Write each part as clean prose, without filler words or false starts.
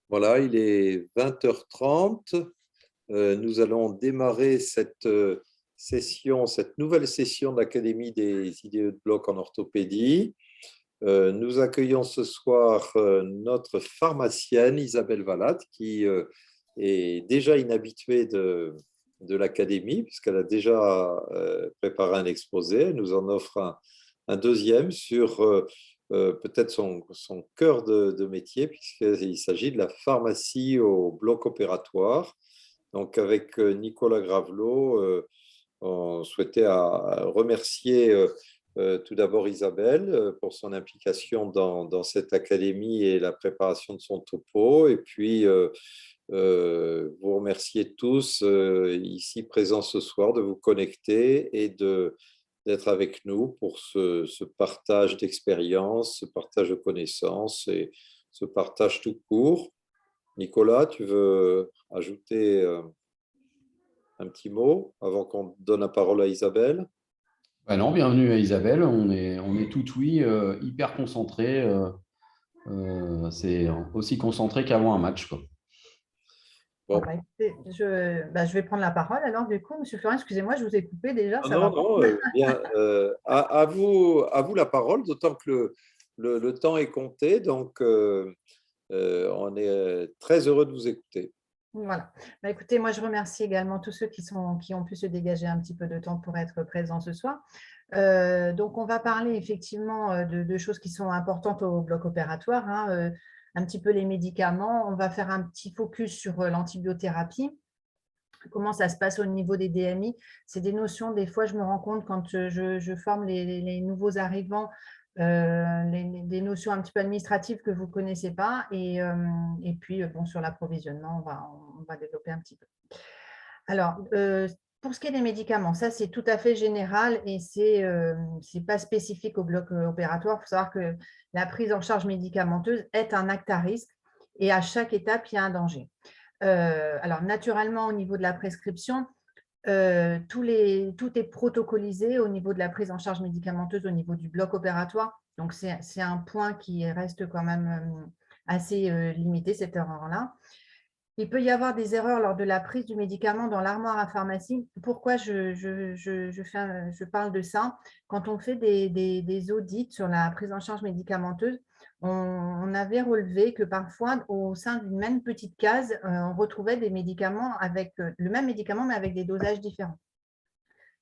Voilà, il est 20h30. Nous allons démarrer cette nouvelle session de l'Académie des IDE de bloc en orthopédie. Nous accueillons ce soir notre pharmacienne Isabelle Valade, qui est déjà une habituée de l'Académie, puisqu'elle a déjà préparé un exposé. Elle nous en offre un deuxième sur peut-être son cœur de métier, puisqu'il s'agit de la pharmacie au bloc opératoire. Donc, avec Nicolas Gravelot, on souhaitait remercier tout d'abord Isabelle pour son implication dans cette académie et la préparation de son topo. Et puis, vous remercier tous ici présents ce soir de vous connecter et d'être avec nous pour ce partage d'expériences, ce partage de connaissances et ce partage tout court. Nicolas, tu veux ajouter un petit mot avant qu'on donne la parole à Isabelle? Non, bienvenue à Isabelle. On est tout oui, hyper concentré. C'est aussi concentré qu'avant un match, quoi. Bon, Bon. écoutez, je vais prendre la parole. Alors, du coup, Monsieur Florent, excusez-moi, je vous ai coupé déjà, ça Non, va pas? non, bien. À vous la parole, d'autant que le temps est compté, donc on est très heureux de vous écouter. Voilà. Écoutez, moi, je remercie également tous ceux qui ont pu se dégager un petit peu de temps pour être présents ce soir. Donc, on va parler effectivement de choses qui sont importantes au bloc opératoire, hein, un petit peu les médicaments. On va faire un petit focus sur l'antibiothérapie. Comment ça se passe au niveau des DMI? C'est des notions, des fois, je me rends compte quand je forme les nouveaux arrivants, des notions un petit peu administratives que vous ne connaissez pas. Et puis, bon, sur l'approvisionnement, on va développer un petit peu. Alors, pour ce qui est des médicaments, ça, c'est tout à fait général et c'est pas spécifique au bloc opératoire. Il faut savoir que la prise en charge médicamenteuse est un acte à risque et à chaque étape, il y a un danger. Alors, naturellement, au niveau de la prescription, tout est protocolisé au niveau de la prise en charge médicamenteuse, au niveau du bloc opératoire. Donc, c'est un point qui reste quand même assez limité, cette erreur-là. Il peut y avoir des erreurs lors de la prise du médicament dans l'armoire à pharmacie. Pourquoi je parle de ça? Quand on fait des audits sur la prise en charge médicamenteuse, on avait relevé que parfois, au sein d'une même petite case, on retrouvait des médicaments avec le même médicament, mais avec des dosages différents.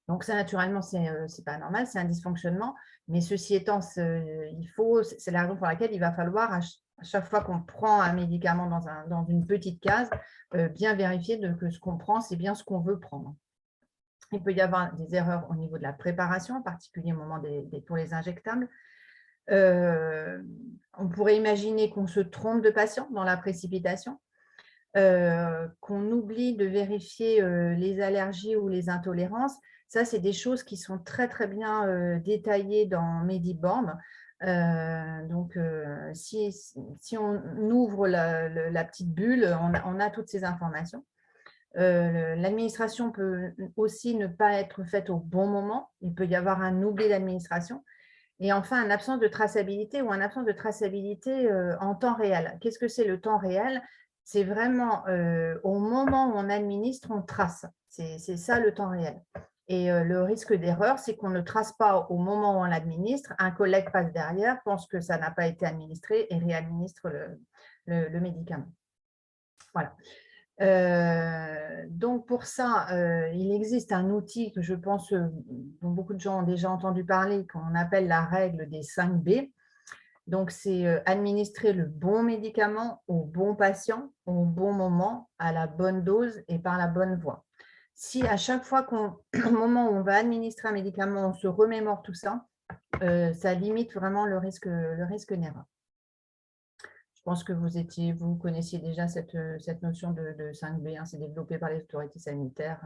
Donc ça, naturellement, c'est pas normal, c'est un dysfonctionnement. Mais ceci étant, c'est la raison pour laquelle il va falloir, à chaque fois qu'on prend un médicament dans une petite case, bien vérifier que ce qu'on prend, c'est bien ce qu'on veut prendre. Il peut y avoir des erreurs au niveau de la préparation, en particulier au moment pour les injectables. On pourrait imaginer qu'on se trompe de patient dans la précipitation, qu'on oublie de vérifier les allergies ou les intolérances. Ça, c'est des choses qui sont très, très bien détaillées dans Mediborn. Donc, si on ouvre la petite bulle, on a toutes ces informations. L'administration peut aussi ne pas être faite au bon moment. Il peut y avoir un oubli d'administration. Et enfin, une absence de traçabilité ou une absence de traçabilité en temps réel. Qu'est-ce que c'est le temps réel? C'est vraiment au moment où on administre, on trace. C'est ça le temps réel. Et le risque d'erreur, c'est qu'on ne trace pas au moment où on l'administre. Un collègue passe derrière, pense que ça n'a pas été administré et réadministre le médicament. Voilà. Donc, pour ça, il existe un outil que je pense dont beaucoup de gens ont déjà entendu parler, qu'on appelle la règle des 5 B. Donc, c'est administrer le bon médicament au bon patient, au bon moment, à la bonne dose et par la bonne voie. Si à chaque fois au moment où on va administrer un médicament, on se remémore tout ça, ça limite vraiment le risque d'erreur. Je pense que vous connaissiez déjà cette notion de 5B, hein, c'est développé par les autorités sanitaires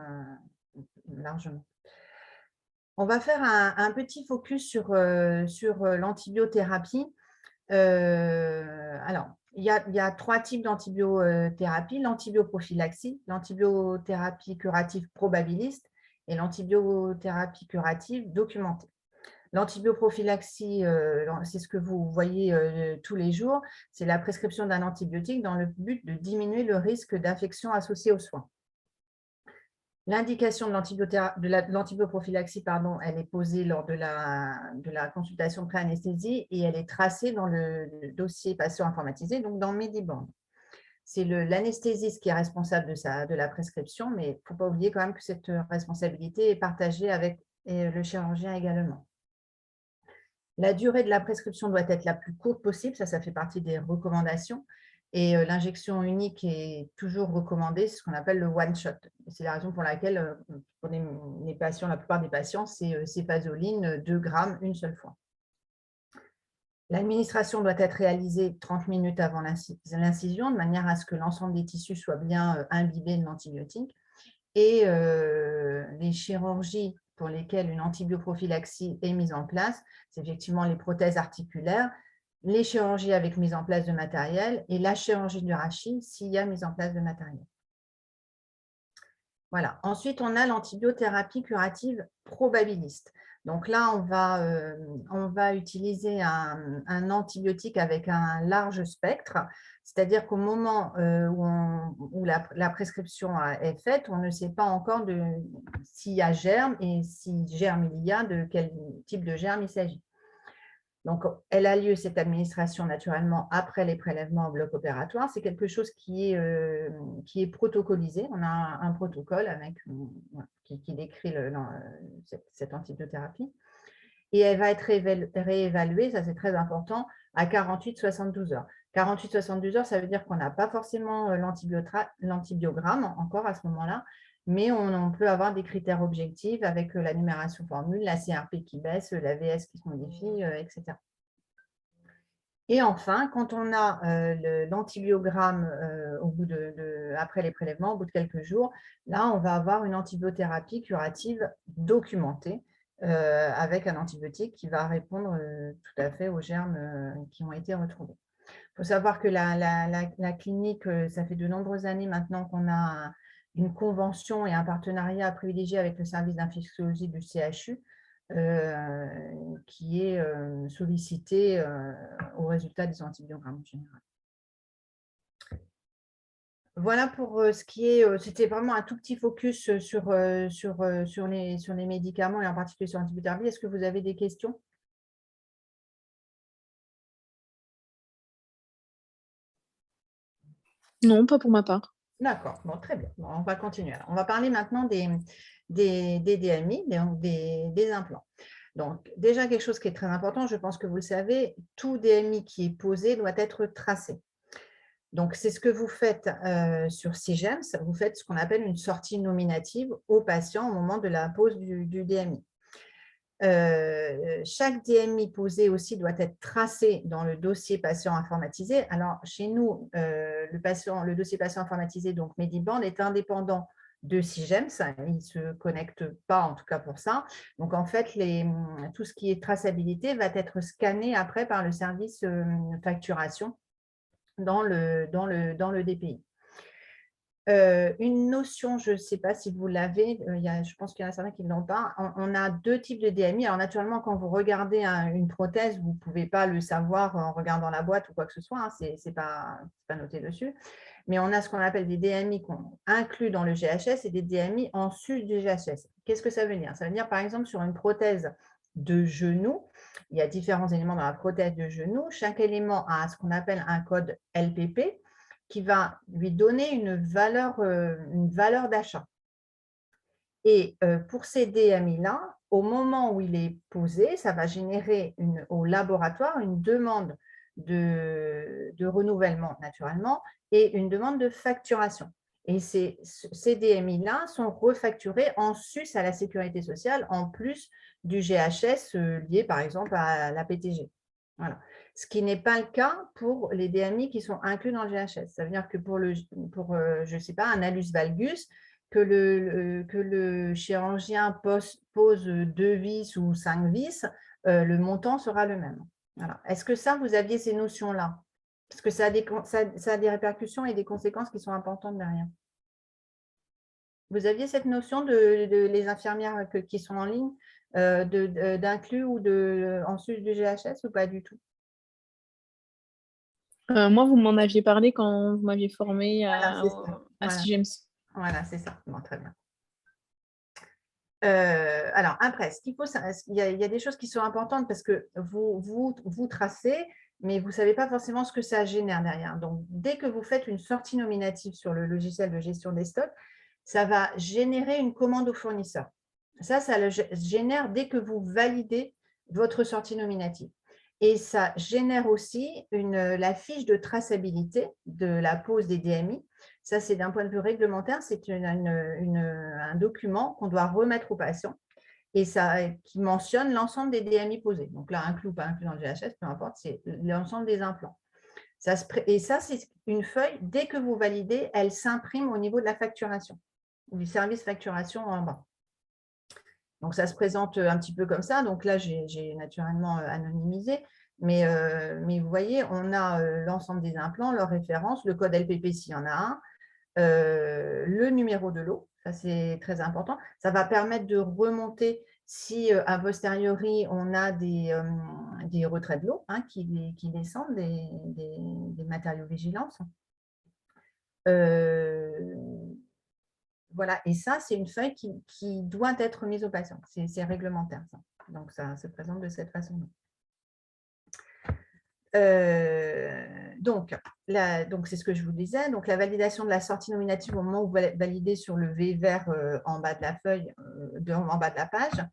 largement. On va faire un petit focus sur l'antibiothérapie. Alors, il y a 3 types d'antibiothérapie: l'antibioprophylaxie, l'antibiothérapie curative probabiliste et l'antibiothérapie curative documentée. L'antibioprophylaxie, c'est ce que vous voyez tous les jours, c'est la prescription d'un antibiotique dans le but de diminuer le risque d'infection associée aux soins. L'indication de l'antibioprophylaxie, elle est posée lors de la consultation pré-anesthésie et elle est tracée dans le dossier patient informatisé, donc dans Mediband. C'est l'anesthésiste qui est responsable de la prescription, mais il ne faut pas oublier quand même que cette responsabilité est partagée avec le chirurgien également. La durée de la prescription doit être la plus courte possible, ça fait partie des recommandations. Et l'injection unique est toujours recommandée, c'est ce qu'on appelle le one-shot. C'est la raison pour laquelle, pour les patients, la plupart des patients, c'est cépazoline 2 grammes une seule fois. L'administration doit être réalisée 30 minutes avant l'incision, de manière à ce que l'ensemble des tissus soient bien imbibés de l'antibiotique. Et les chirurgies pour lesquelles une antibioprophylaxie est mise en place, c'est effectivement les prothèses articulaires, les chirurgies avec mise en place de matériel et la chirurgie du rachis s'il y a mise en place de matériel. Voilà. Ensuite, on a l'antibiothérapie curative probabiliste. Donc là, on va utiliser un antibiotique avec un large spectre, c'est-à-dire qu'au moment où la prescription est faite, on ne sait pas encore s'il y a germe et si germe il y a, de quel type de germe il s'agit. Donc, elle a lieu, cette administration, naturellement, après les prélèvements au bloc opératoire. C'est quelque chose qui est protocolisé. On a un protocole qui décrit cette antibiothérapie. Et elle va être réévaluée, ça c'est très important, à 48-72 heures. 48-72 heures, ça veut dire qu'on n'a pas forcément l'antibiogramme encore à ce moment-là, mais on peut avoir des critères objectifs avec la numération formule, la CRP qui baisse, la VS qui se modifie, etc. Et enfin, quand on a l'antibiogramme après les prélèvements, au bout de quelques jours, là, on va avoir une antibiothérapie curative documentée avec un antibiotique qui va répondre tout à fait aux germes qui ont été retrouvés. Il faut savoir que la clinique, ça fait de nombreuses années maintenant qu'on a une convention et un partenariat privilégié avec le service d'infectiologie du CHU qui est sollicité au résultat des antibiogrammes en général. Voilà pour ce qui est, c'était vraiment un tout petit focus sur les médicaments et en particulier sur l'antibiothérapie. Est-ce que vous avez des questions ? Non, pas pour ma part. D'accord, bon, très bien. Bon, on va continuer. Alors, on va parler maintenant des DMI, des implants. Donc, déjà, quelque chose qui est très important, je pense que vous le savez, tout DMI qui est posé doit être tracé. Donc, c'est ce que vous faites sur CIGEMS, vous faites ce qu'on appelle une sortie nominative au patient au moment de la pose du DMI. Chaque DMI posé aussi doit être tracé dans le dossier patient informatisé. Alors, chez nous, le dossier patient informatisé, donc Mediband, est indépendant de CIGEMS. Il ne se connecte pas, en tout cas pour ça. Donc, en fait, tout ce qui est traçabilité va être scanné après par le service facturation dans le DPI. Une notion, je ne sais pas si vous l'avez, je pense qu'il y en a certains qui ne l'ont pas. On a deux types de DMI. Alors, naturellement, quand vous regardez une prothèse, vous ne pouvez pas le savoir en regardant la boîte ou quoi que ce soit. Hein, ce n'est pas noté dessus. Mais on a ce qu'on appelle des DMI qu'on inclut dans le GHS et des DMI en sus du GHS. Qu'est-ce que ça veut dire? Ça veut dire, par exemple, sur une prothèse de genou, il y a différents éléments dans la prothèse de genou. Chaque élément a ce qu'on appelle un code LPP qui va lui donner une valeur d'achat. Et pour ces DMI-là, au moment où il est posé, ça va générer au laboratoire une demande de renouvellement naturellement et une demande de facturation. Et ces DMI-là sont refacturés en sus à la sécurité sociale, en plus du GHS lié par exemple à la PTG. Voilà. Ce qui n'est pas le cas pour les DMI qui sont inclus dans le GHS. Ça veut dire que pour je ne sais pas, un hallus valgus, que le chirurgien pose 2 vis ou 5 vis, le montant sera le même. Voilà. Est-ce que ça, vous aviez ces notions-là? Parce que ça a des répercussions et des conséquences qui sont importantes derrière. Vous aviez cette notion de les infirmières qui sont en ligne? d'inclus ou en sus du GHS ou pas du tout? Moi, vous m'en aviez parlé quand vous m'aviez formé Voilà, c'est ça. à Voilà, SIGEMS. voilà, c'est ça. Bon, très bien. Alors, après, il y a des choses qui sont importantes parce que vous tracez, mais vous ne savez pas forcément ce que ça génère derrière. Donc, dès que vous faites une sortie nominative sur le logiciel de gestion des stocks, ça va générer une commande au fournisseur. Ça le génère dès que vous validez votre sortie nominative. Et ça génère aussi la fiche de traçabilité de la pose des DMI. Ça, c'est d'un point de vue réglementaire, c'est un document qu'on doit remettre au patient et qui mentionne l'ensemble des DMI posés. Donc là, inclus ou pas inclus dans le GHS, peu importe, c'est l'ensemble des implants. Et ça, c'est une feuille, dès que vous validez, elle s'imprime au niveau de la facturation, du service facturation en bas. Donc, ça se présente un petit peu comme ça. Donc là, j'ai naturellement anonymisé. Mais vous voyez, on a l'ensemble des implants, leur référence, le code LPP s'il y en a un, le numéro de lot, ça c'est très important. Ça va permettre de remonter si a posteriori on a des retraits de lot qui descendent, des matériaux vigilance. Voilà, et ça, c'est une feuille qui doit être mise au patient. C'est réglementaire, ça. Donc, ça se présente de cette façon-là. Donc, c'est ce que je vous disais. Donc, la validation de la sortie nominative au moment où vous validez sur le V vert en bas de la feuille, en bas de la page,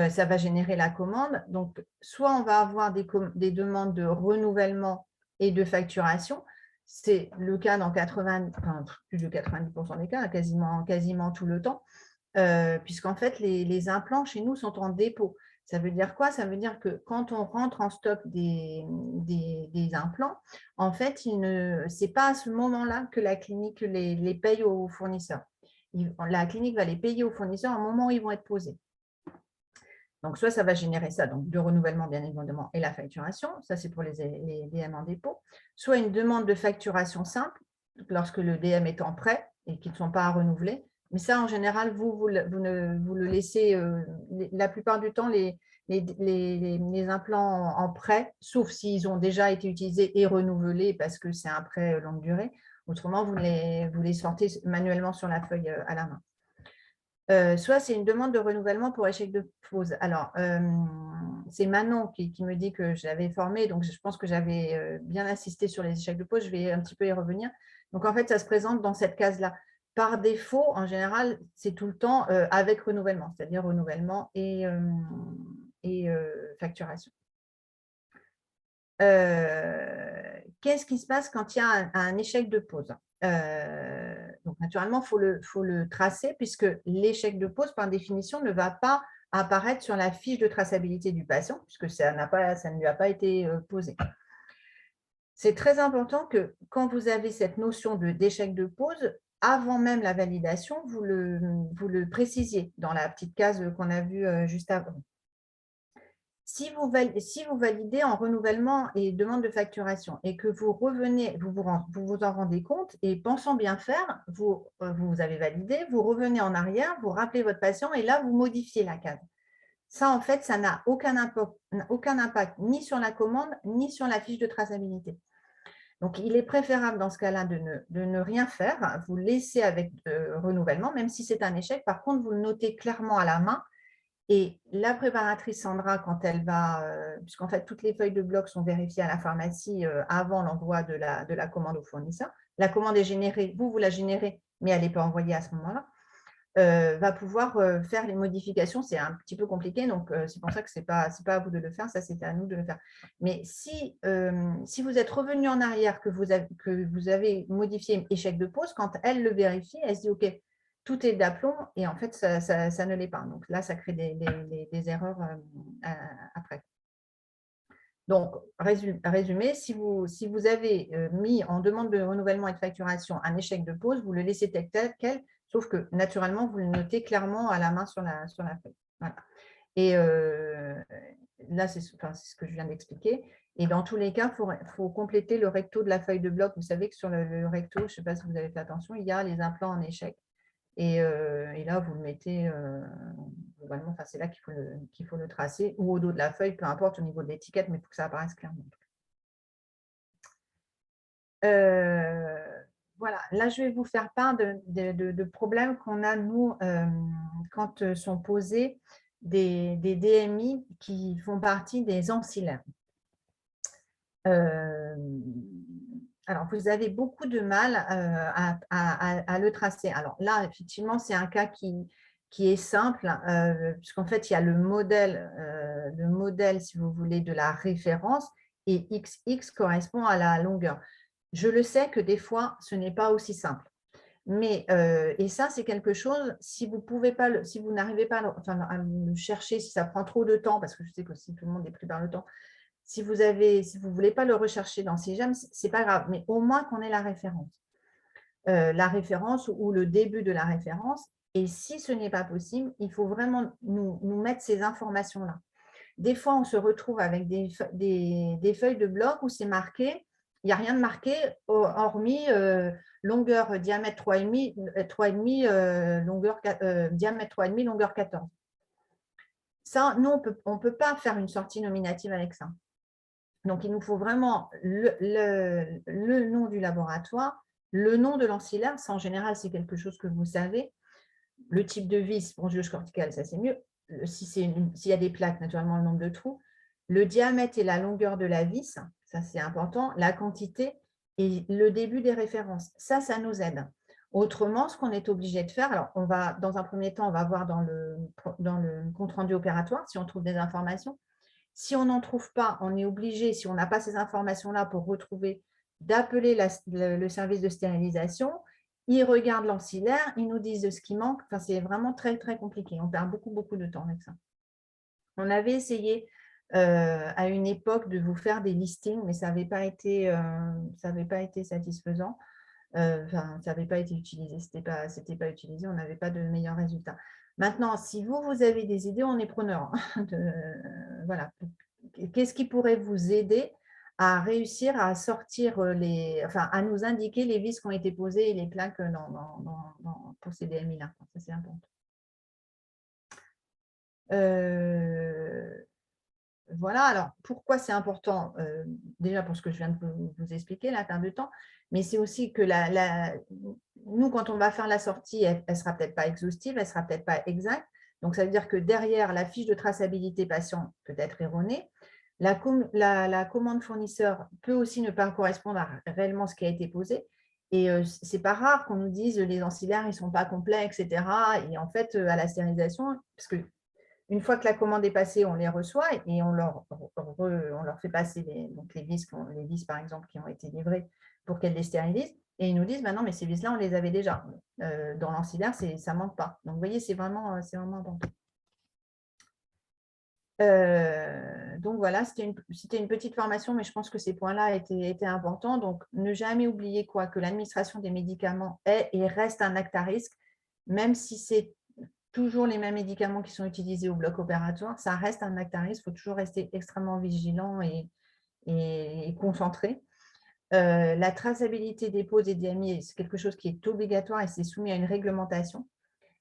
ça va générer la commande. Donc, soit on va avoir des demandes de renouvellement et de facturation. C'est le cas dans plus de 90% des cas, quasiment tout le temps, puisqu'en fait, les implants chez nous sont en dépôt. Ça veut dire quoi? Ça veut dire que quand on rentre en stock des implants, en fait, ce n'est pas à ce moment-là que la clinique les paye aux fournisseurs. La clinique va les payer aux fournisseurs au moment où ils vont être posés. Donc, soit ça va générer ça, donc le renouvellement bien évidemment et la facturation, ça c'est pour les DM en dépôt, soit une demande de facturation simple, lorsque le DM est en prêt et qu'ils ne sont pas à renouveler. Mais ça, en général, vous le laissez, la plupart du temps, les implants en prêt, sauf s'ils ont déjà été utilisés et renouvelés parce que c'est un prêt longue durée. Autrement, vous les sortez manuellement sur la feuille à la main. Soit c'est une demande de renouvellement pour échec de pose. Alors, c'est Manon qui me dit que je l'avais formée, donc je pense que j'avais bien insisté sur les échecs de pose, je vais un petit peu y revenir. Donc, en fait, ça se présente dans cette case-là. Par défaut, en général, c'est tout le temps avec renouvellement, c'est-à-dire renouvellement et facturation. Qu'est-ce qui se passe quand il y a un échec de pose? Donc, naturellement, il faut le tracer puisque l'échec de pose, par définition, ne va pas apparaître sur la fiche de traçabilité du patient puisque ça ne lui a pas été posé. C'est très important que quand vous avez cette notion d'échec de pose, avant même la validation, vous le précisiez dans la petite case qu'on a vue juste avant. Si vous validez en renouvellement et demande de facturation et que vous revenez, vous en rendez compte et pensant bien faire, vous avez validé, vous revenez en arrière, vous rappelez votre patient et là, vous modifiez la case. Ça, en fait, ça n'a aucun impact ni sur la commande ni sur la fiche de traçabilité. Donc, il est préférable dans ce cas-là de ne rien faire, vous laissez avec renouvellement, même si c'est un échec. Par contre, vous le notez clairement à la main. Et la préparatrice Sandra, quand elle va, puisqu'en fait, toutes les feuilles de bloc sont vérifiées à la pharmacie avant l'envoi de la commande au fournisseur. La commande est générée, vous la générez, mais elle n'est pas envoyée à ce moment-là. Va pouvoir faire les modifications. C'est un petit peu compliqué, donc c'est pour ça que ce n'est pas à vous de le faire, ça c'est à nous de le faire. Mais si vous êtes revenu en arrière, que vous avez modifié échec de pose, quand elle le vérifie, elle se dit « Ok, tout est d'aplomb » et en fait, ça ne l'est pas. Donc là, ça crée des erreurs après. Donc, résumé, si vous avez mis en demande de renouvellement et de facturation un échec de pose, vous le laissez tel quel, sauf que naturellement, vous le notez clairement à la main sur la feuille. Voilà. Et là, c'est ce que je viens d'expliquer. Et dans tous les cas, il faut compléter le recto de la feuille de bloc. Vous savez que sur le recto, je ne sais pas si vous avez fait attention, il y a les implants en échec. Et là, vous le mettez globalement, enfin, c'est là qu'il faut le tracer, ou au dos de la feuille, peu importe, au niveau de l'étiquette, mais il faut que ça apparaisse clairement. Voilà, là, je vais vous faire part de problèmes qu'on a, nous, quand sont posés des DMI qui font partie des ancillaires. Alors, vous avez beaucoup de mal à le tracer. Alors là, effectivement, c'est un cas qui est simple, puisqu'en fait, il y a le modèle, si vous voulez, de la référence, et XX correspond à la longueur. Je le sais que des fois, ce n'est pas aussi simple. Mais, et ça, c'est quelque chose, si vous n'arrivez pas à le chercher, si ça prend trop de temps, parce que je sais que si tout le monde est pris par le temps, si vous ne voulez pas le rechercher dans CIGEM, ce n'est pas grave, mais au moins qu'on ait la référence ou le début de la référence. Et si ce n'est pas possible, il faut vraiment nous mettre ces informations-là. Des fois, on se retrouve avec des feuilles de bloc où c'est marqué, il n'y a rien de marqué, hormis longueur diamètre 3,5, diamètre 3,5, longueur 14. Ça, nous, on ne peut pas faire une sortie nominative avec ça. Donc, il nous faut vraiment le nom du laboratoire, le nom de l'ancillaire, ça en général, c'est quelque chose que vous savez. Le type de vis, spongiose corticale, ça c'est mieux. S'il y a des plaques, naturellement, le nombre de trous. Le diamètre et la longueur de la vis, ça c'est important. La quantité et le début des références, ça nous aide. Autrement, ce qu'on est obligé de faire, alors dans un premier temps, on va voir dans le compte-rendu opératoire si on trouve des informations. Si on n'en trouve pas, on est obligé, si on n'a pas ces informations-là pour retrouver, d'appeler le service de stérilisation. Ils regardent l'ancillaire, ils nous disent ce qui manque. Enfin, c'est vraiment très, très compliqué. On perd beaucoup, beaucoup de temps avec ça. On avait essayé à une époque de vous faire des listings, mais ça n'avait pas été satisfaisant. Enfin, ça n'avait pas été utilisé. C'était pas utilisé. On n'avait pas de meilleurs résultats. Maintenant, si vous avez des idées, on est preneur. Voilà. Qu'est-ce qui pourrait vous aider à réussir à sortir à nous indiquer les vis qui ont été posées et les plaques pour ces DMI-là. Ça, c'est important. Voilà, alors pourquoi c'est important? Déjà pour ce que je viens de vous expliquer, la perte de temps, mais c'est aussi que nous, quand on va faire la sortie, elle ne sera peut-être pas exhaustive, elle ne sera peut-être pas exacte. Donc, ça veut dire que derrière, la fiche de traçabilité patient peut être erronée. La commande fournisseur peut aussi ne pas correspondre à réellement ce qui a été posé. Et ce n'est pas rare qu'on nous dise les ancillaires, ils ne sont pas complets, etc. Et en fait, à la stérilisation, parce que une fois que la commande est passée, on les reçoit et on leur fait passer les vis, par exemple, qui ont été livrées pour qu'elles les stérilisent. Et ils nous disent, non, mais ces vis-là, on les avait déjà. Dans l'ancillaire, ça ne manque pas. Donc, vous voyez, c'est vraiment important. Donc, voilà, c'était une petite formation, mais je pense que ces points-là étaient importants. Donc, ne jamais oublier que l'administration des médicaments est et reste un acte à risque, même si c'est toujours les mêmes médicaments qui sont utilisés au bloc opératoire, ça reste un acte à risque. Il faut toujours rester extrêmement vigilant et concentré. La traçabilité des poses et DMI, c'est quelque chose qui est obligatoire et c'est soumis à une réglementation.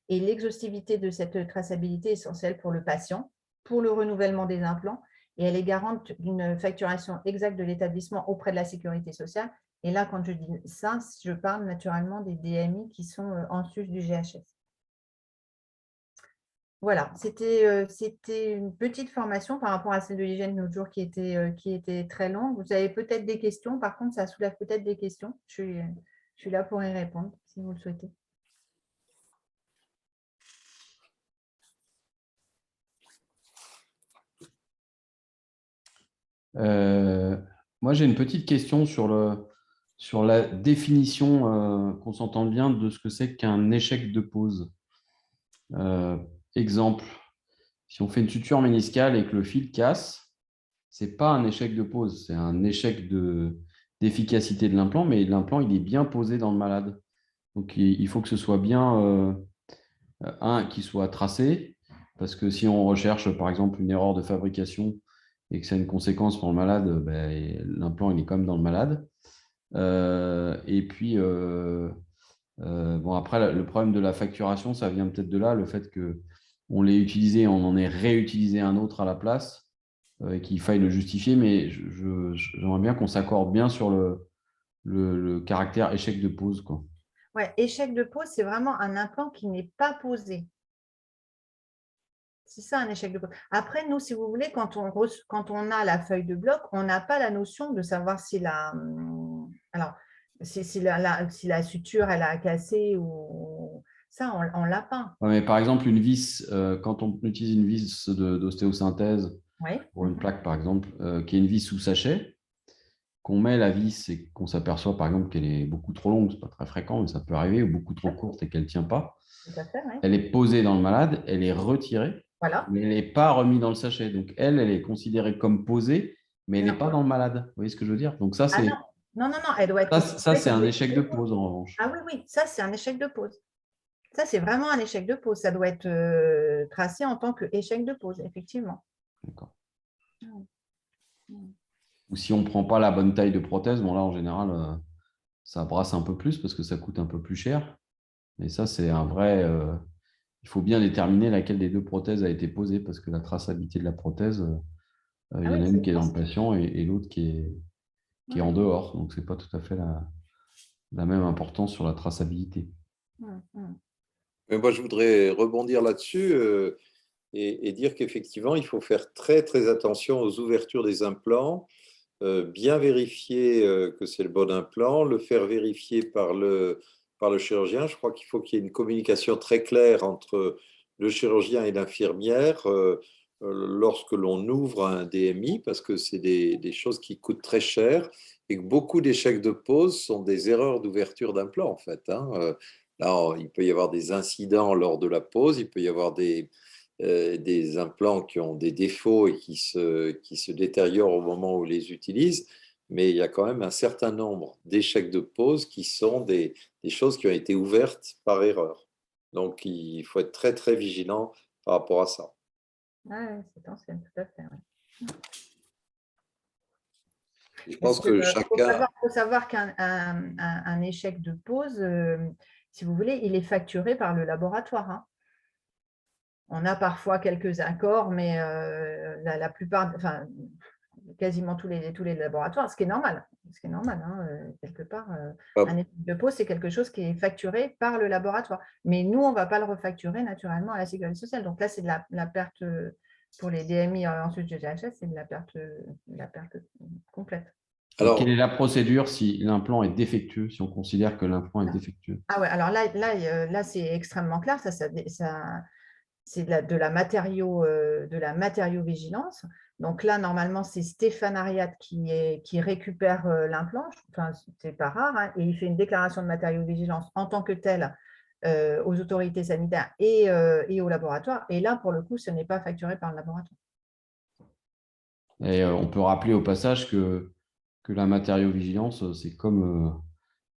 Et l'exhaustivité de cette traçabilité est essentielle pour le patient, pour le renouvellement des implants, et elle est garante d'une facturation exacte de l'établissement auprès de la sécurité sociale. Et là, quand je dis ça, je parle naturellement des DMI qui sont en sus du GHS. Voilà, c'était une petite formation par rapport à celle de l'hygiène de nos jours qui était très longue. Vous avez peut-être des questions, par contre, ça soulève peut-être des questions. Je suis là pour y répondre, si vous le souhaitez. Moi, j'ai une petite question sur la définition, qu'on s'entende bien, de ce que c'est qu'un échec de pose. Exemple, si on fait une suture méniscale et que le fil casse, ce n'est pas un échec de pose, c'est un échec d'efficacité de l'implant, mais l'implant, il est bien posé dans le malade. Donc, il faut que ce soit bien, qu'il soit tracé, parce que si on recherche, par exemple, une erreur de fabrication et que ça a une conséquence pour le malade, l'implant, il est comme dans le malade. Et puis, Bon, après, le problème de la facturation, ça vient peut-être de là, le fait qu'on l'ait utilisé, on en ait réutilisé un autre à la place et qu'il faille le justifier. Mais j'aimerais bien qu'on s'accorde bien sur le caractère échec de pose, quoi. Ouais, échec de pose, c'est vraiment un implant qui n'est pas posé. C'est ça un échec de pose. Après, nous, si vous voulez, quand on a la feuille de bloc, on n'a pas la notion de savoir si alors, si la suture elle a cassé ou ça, on ne l'a pas. Ouais, mais par exemple, une vis, quand on utilise une vis d'ostéosynthèse Oui. pour une plaque, par exemple, qui est une vis sous sachet, qu'on met la vis et qu'on s'aperçoit, par exemple, qu'elle est beaucoup trop longue, ce n'est pas très fréquent, mais ça peut arriver, ou beaucoup trop courte et qu'elle ne tient pas. Tout à fait, oui. Elle est posée dans le malade, elle est retirée, Voilà. mais elle n'est pas remise dans le sachet. Donc, elle est considérée comme posée, mais elle n'est Non. pas dans le malade. Vous voyez ce que je veux dire? Donc, ça, Ah c'est non, elle doit être ça, considérée c'est comme un échec échec de de pose. pose, en revanche. Ah oui, oui, ça, c'est un échec de pose. Ça, c'est vraiment un échec de pose. Ça doit être tracé en tant qu'échec de pose, effectivement. D'accord. Mm. Ou si on ne prend pas la bonne taille de prothèse, bon, là, en général, ça brasse un peu plus parce que ça coûte un peu plus cher. Mais ça, c'est un vrai. Il faut bien déterminer laquelle des deux prothèses a été posée parce que la traçabilité de la prothèse, il Ah y oui, en a c'est une qui est dans le essentiel. patient et l'autre qui est en dehors. Donc, ce n'est pas tout à fait la même importance sur la traçabilité. Mais moi, je voudrais rebondir là-dessus et dire qu'effectivement, il faut faire très, très attention aux ouvertures des implants, bien vérifier que c'est le bon implant, le faire vérifier par le chirurgien. Je crois qu'il faut qu'il y ait une communication très claire entre le chirurgien et l'infirmière lorsque l'on ouvre un DMI, parce que c'est des choses qui coûtent très cher et que beaucoup d'échecs de pose sont des erreurs d'ouverture d'implant, en fait. Là, il peut y avoir des incidents lors de la pose, il peut y avoir des implants qui ont des défauts et qui se détériorent au moment où on les utilise, mais il y a quand même un certain nombre d'échecs de pose qui sont des choses qui ont été ouvertes par erreur. Donc, il faut être très, très vigilant par rapport à ça. Ouais, c'est ancien, tout à fait. Ouais. Je Parce pense qu'il que chacun… faut savoir qu'un échec de pose, si vous voulez, il est facturé par le laboratoire. Hein. On a parfois quelques accords, mais la plupart, enfin, quasiment tous les laboratoires, ce qui est normal. Hein, quelque part, un échec de pose, c'est quelque chose qui est facturé par le laboratoire. Mais nous, on ne va pas le refacturer naturellement à la sécurité sociale. Donc là, c'est de la perte pour les DMI ensuite du GHS, c'est de la perte complète. Alors, quelle est la procédure si l'implant est défectueux, si on considère que l'implant est défectueux? Ah ouais, alors là c'est extrêmement clair. C'est de la matériau-vigilance. Donc là, normalement, c'est Stéphane Ariad qui récupère l'implant. Enfin, c'est pas rare. Hein, et il fait une déclaration de matériau-vigilance en tant que tel aux autorités sanitaires et au laboratoire. Et là, pour le coup, ce n'est pas facturé par le laboratoire. Et on peut rappeler au passage que la matériau-vigilance, c'est comme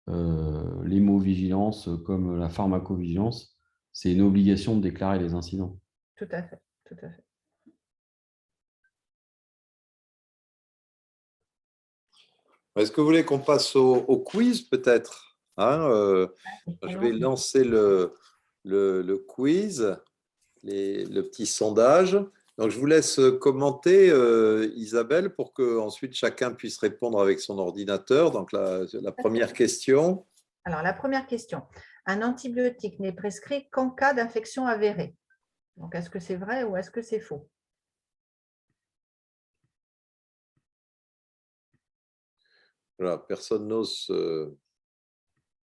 l'hémovigilance, comme la pharmacovigilance. C'est une obligation de déclarer les incidents. Tout à fait, tout à fait. Est-ce que vous voulez qu'on passe au quiz peut-être? Je vais lancer le quiz, le petit sondage. Donc, je vous laisse commenter, Isabelle, pour que ensuite chacun puisse répondre avec son ordinateur. Donc, la première question. Alors, la première question. Un antibiotique n'est prescrit qu'en cas d'infection avérée. Donc, est-ce que c'est vrai ou est-ce que c'est faux? Voilà, personne n'ose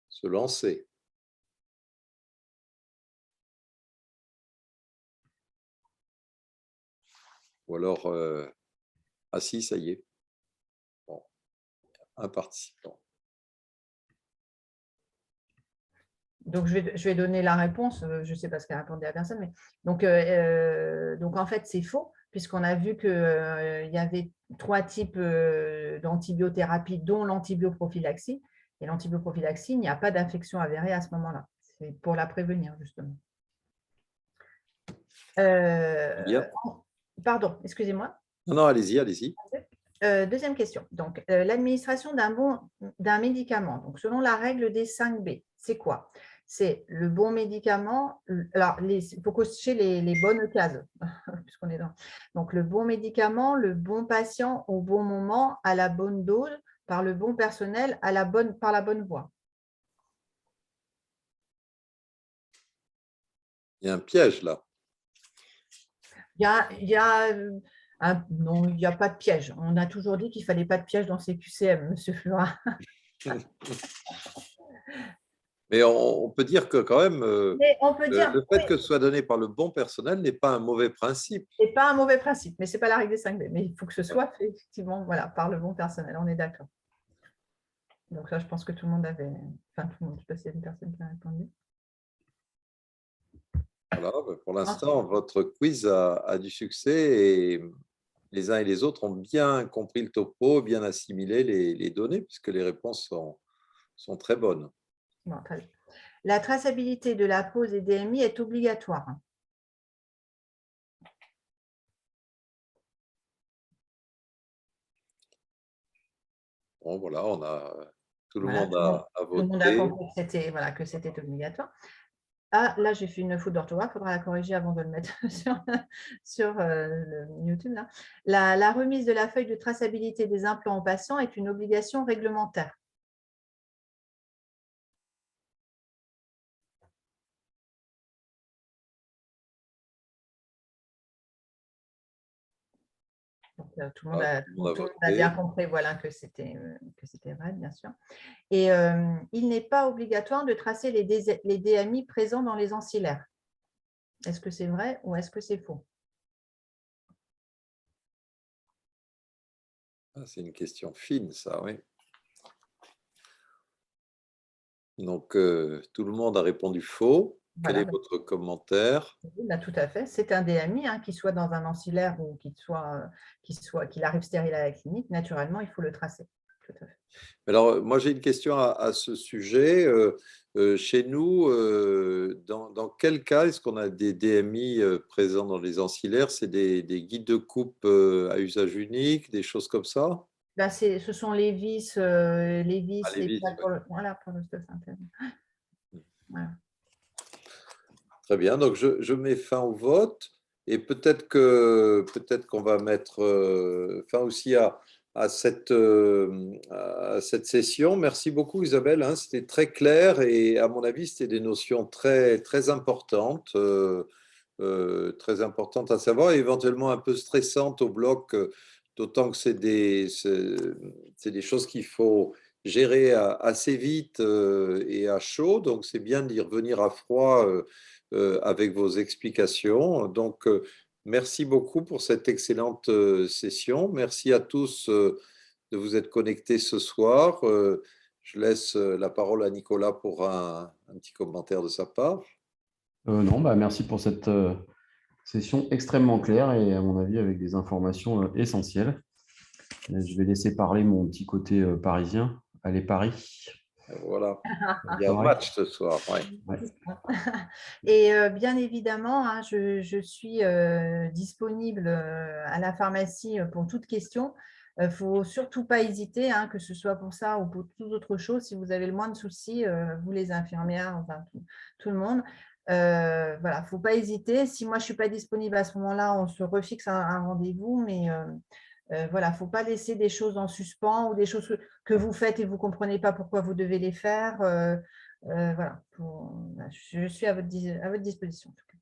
se lancer. Ou alors, ah si, ça y est. Bon, un participant. Donc, je vais donner la réponse. Je ne sais pas ce qu'a répondu la personne. Mais… Donc, en fait, c'est faux, puisqu'on a vu qu'il y avait 3 types d'antibiothérapie, dont l'antibioprophylaxie. Et l'antibioprophylaxie, il n'y a pas d'infection avérée à ce moment-là. C'est pour la prévenir, justement. Pardon, excusez-moi. Non, allez-y, allez-y. Deuxième question. Donc, l'administration d'un médicament, donc selon la règle des 5 B, c'est quoi? C'est le bon médicament. Alors, il faut cocher les bonnes cases, puisqu'on est dans. Donc, le bon médicament, le bon patient au bon moment, à la bonne dose, par le bon personnel, par la bonne voie. Il y a un piège là. Non, il n'y a pas de piège. On a toujours dit qu'il ne fallait pas de piège dans ces QCM, M. Flora. Mais on peut dire que quand même, Mais on peut dire, le fait oui, que ce soit donné par le bon personnel n'est pas un mauvais principe. c'est pas un mauvais principe, mais ce n'est pas la règle des 5 B. Mais il faut que ce soit fait, effectivement, voilà, par le bon personnel, on est d'accord. Donc là, je pense que tout le monde avait… Enfin, tout le monde, je ne sais pas s'il y a une personne qui a répondu. Voilà, pour l'instant, votre quiz a du succès et les uns et les autres ont bien compris le topo, bien assimilé les données, puisque les réponses sont très bonnes. Bon, très bien. La traçabilité de la pose des DMI est obligatoire. Bon, voilà, tout le Voilà, monde a tout le monde a voté. compris que c'était obligatoire. Ah, là, j'ai fait une faute d'orthographe, il faudra la corriger avant de le mettre sur le YouTube. Là. La remise de la feuille de traçabilité des implants aux patients est une obligation réglementaire. Donc, tout le monde a bien compris voilà, que c'était vrai, bien sûr. Et il n'est pas obligatoire de tracer les DMI présents dans les ancillaires. Est-ce que c'est vrai ou est-ce que c'est faux? C'est une question fine, ça, oui. Donc, tout le monde a répondu faux. Quel est votre commentaire? Là, tout à fait. C'est un DMI, qu'il soit dans un ancillaire ou qu'il arrive stérile à la clinique. Naturellement, il faut le tracer. Tout à fait. Alors, moi, j'ai une question à ce sujet. Chez nous, dans quel cas est-ce qu'on a des DMI présents dans les ancillaires? C'est des guides de coupe à usage unique, des choses comme ça? Là, ce sont les vis, les vis, voilà, pour l'ostéosynthèse. Voilà. Très bien, donc je mets fin au vote et peut-être qu'on va mettre fin aussi à cette session. Merci beaucoup Isabelle, hein, c'était très clair et à mon avis c'était des notions très, très importantes à savoir et éventuellement un peu stressantes au bloc, d'autant que c'est des choses qu'il faut gérer assez vite et à chaud, donc c'est bien d'y revenir à froid avec vos explications. Donc, merci beaucoup pour cette excellente session. Merci à tous de vous être connectés ce soir. Je laisse la parole à Nicolas pour un petit commentaire de sa part. Non, merci pour cette session extrêmement claire et à mon avis avec des informations essentielles. Je vais laisser parler mon petit côté parisien. Allez, Paris. Voilà, il y a un match ce soir. Ouais. Et bien évidemment, je suis disponible à la pharmacie pour toute question. Il ne faut surtout pas hésiter, que ce soit pour ça ou pour toute autre chose. Si vous avez le moins de soucis, vous les infirmières, enfin tout le monde, voilà, il ne faut pas hésiter. Si moi je ne suis pas disponible à ce moment-là, on se refixe un rendez-vous, mais voilà, il ne faut pas laisser des choses en suspens ou des choses que vous faites et vous ne comprenez pas pourquoi vous devez les faire. Voilà, je suis à votre disposition en tout cas.